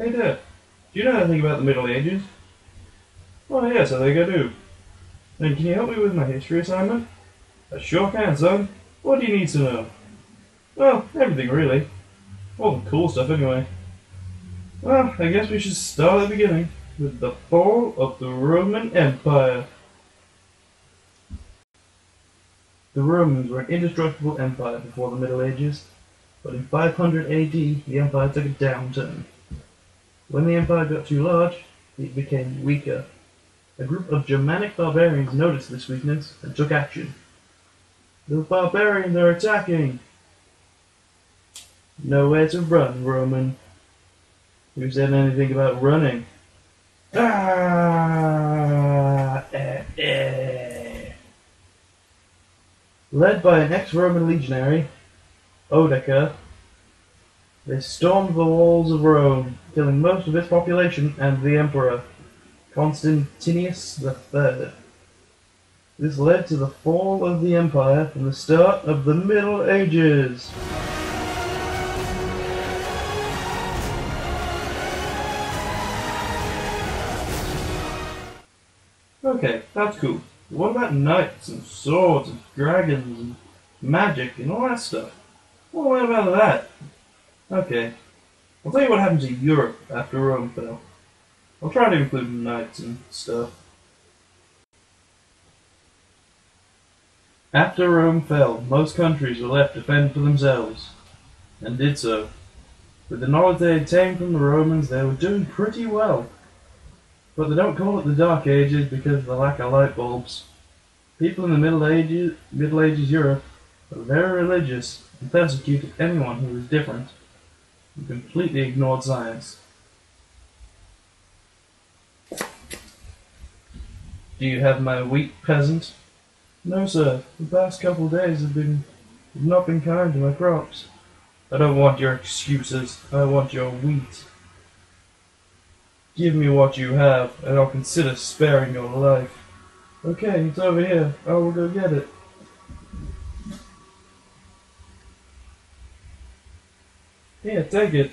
Hey Dad, do you know anything about the Middle Ages? Oh yes, I think I do. Then can you help me with my history assignment? I sure can, son. What do you need to know? Well, everything really. All the cool stuff anyway. Well, I guess we should start at the beginning, with the fall of the Roman Empire. The Romans were an indestructible empire before the Middle Ages, but in 500 AD the empire took a downturn. When the empire got too large, it became weaker. A group of Germanic barbarians noticed this weakness and took action. The barbarians are attacking! Nowhere to run, Roman. Who said anything about running? Ah! Led by an ex-Roman legionary, Odoacer, they stormed the walls of Rome, killing most of its population and the emperor, Constantius III. This led to the fall of the empire and the start of the Middle Ages. Okay, that's cool. What about knights and swords and dragons and magic and all that stuff? What about that? Okay, I'll tell you what happened to Europe after Rome fell. I'll try to include knights and stuff. After Rome fell, most countries were left to fend for themselves, and did so. With the knowledge they had taken from the Romans, they were doing pretty well. But they don't call it the Dark Ages because of the lack of light bulbs. People in the Middle Ages Europe were very religious and persecuted anyone who was different, and completely ignored science. Do you have my wheat, peasant? No, sir. The past couple of days have not been kind to my crops. I don't want your excuses. I want your wheat. Give me what you have, and I'll consider sparing your life. Okay, it's over here. I will go get it. Here, take it.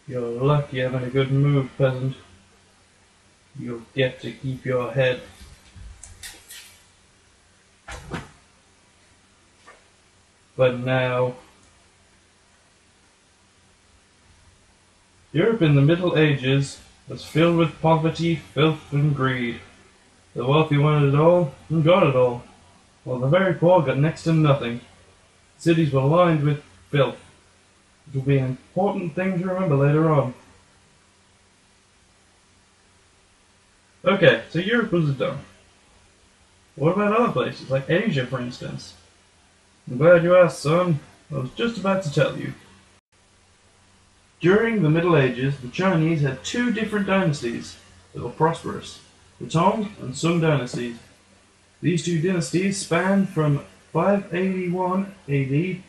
You're lucky I'm in a good mood, peasant. You'll get to keep your head. But now, Europe in the Middle Ages was filled with poverty, filth, and greed. The wealthy wanted it all and got it all, while the very poor got next to nothing. Cities were lined with filth, which will be an important thing to remember later on. Okay, so Europe was done. What about other places, like Asia for instance? I'm glad you asked, son. I was just about to tell you. During the Middle Ages, the Chinese had two different dynasties that were prosperous, the Tang and Sung dynasties. These two dynasties spanned from 581 AD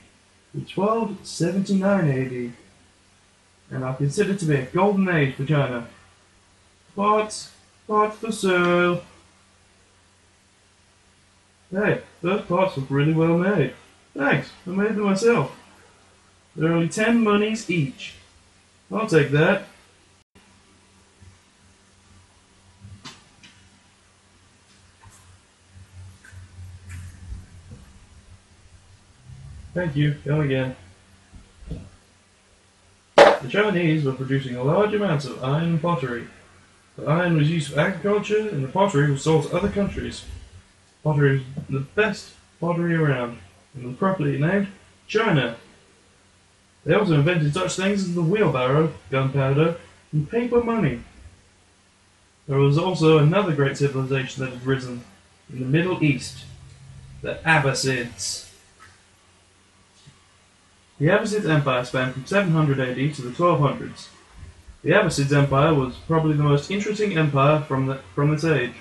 to 1279 AD, and are considered to be a golden age for China. Pots for sale. Hey, those pots look really well made. Thanks, I made them myself. They're only 10 monies each. I'll take that. Thank you, come again. The Chinese were producing large amounts of iron and pottery. The iron was used for agriculture and the pottery was sold to other countries. Pottery is the best pottery around, and was properly named China. They also invented such things as the wheelbarrow, gunpowder, and paper money. There was also another great civilization that had risen in the Middle East, the Abbasids. The Abbasid Empire spanned from 700 AD to the 1200s. The Abbasids Empire was probably the most interesting empire from this age.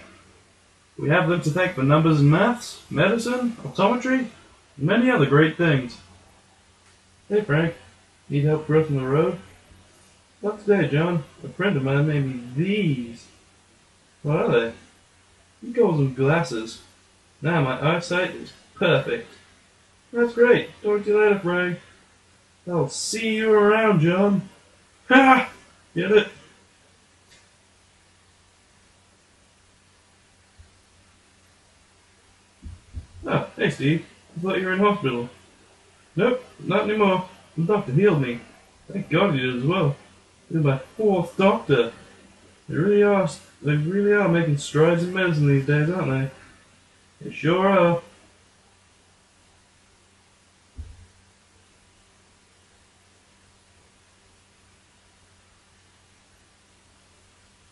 We have them to thank for numbers and maths, medicine, optometry, and many other great things. Hey Frank, need help crossing the road? Not today, John. A friend of mine made me these. What are they? He calls them glasses. Now my eyesight is perfect. That's great. Talk to you later, Frank. I'll see you around, John. Ha! Get it? Ah, hey Steve. I thought you were in hospital. Nope, not anymore. The doctor healed me. Thank God he did as well. He's my fourth doctor. They really are making strides in medicine these days, aren't they? They sure are.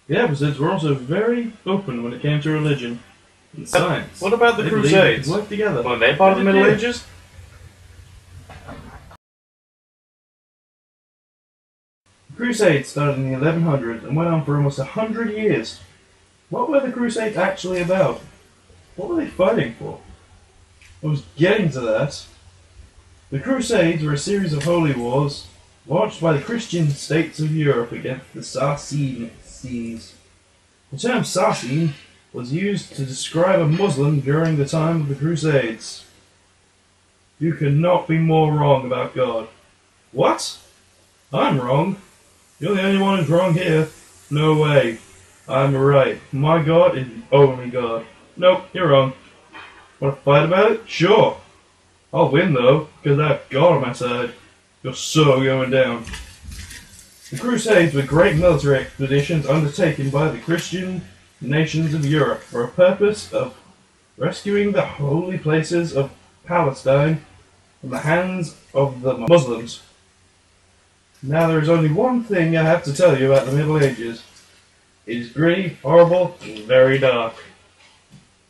The Abbasids were also very open when it came to religion and science. What about the They believed Crusades? they could work together. Weren't they part of the They Middle did. Ages? The Crusades started in the 1100s and went on for almost 100 years. What were the Crusades actually about? What were they fighting for? I was getting to that. The Crusades were a series of holy wars launched by the Christian states of Europe against the Saracens. The term Saracen was used to describe a Muslim during the time of the Crusades. You cannot be more wrong about God. What? I'm wrong? You're the only one who's wrong here. No way. I'm right. My God is the only God. Nope, you're wrong. Want to fight about it? Sure. I'll win though, because I have God on my side. You're so going down. The Crusades were great military expeditions undertaken by the Christian nations of Europe for a purpose of rescuing the holy places of Palestine from the hands of the Muslims. Now there is only one thing I have to tell you about the Middle Ages. It is gritty, horrible, and very dark.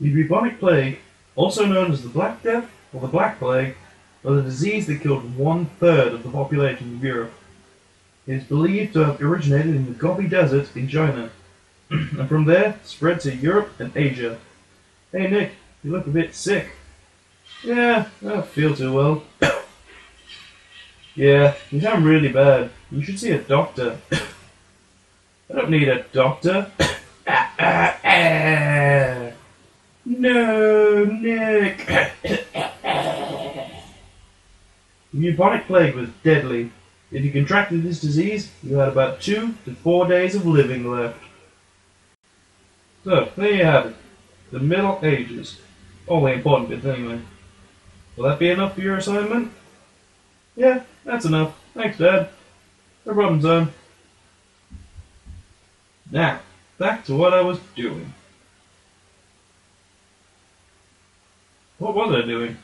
The bubonic plague, also known as the Black Death or the Black Plague, was a disease that killed 1/3 of the population of Europe. It is believed to have originated in the Gobi Desert in China, and from there spread to Europe and Asia. Hey Nick, you look a bit sick. Yeah, I don't feel too well. Yeah, you sound really bad. You should see a doctor. I don't need a doctor. No, Nick. The bubonic plague was deadly. If you contracted this disease, you had about 2 to 4 days of living left. So, there you have it. The Middle Ages. All the important bits anyway. Will that be enough for your assignment? Yeah, that's enough. Thanks, Dad. No problem, son. Now, back to what I was doing. What was I doing?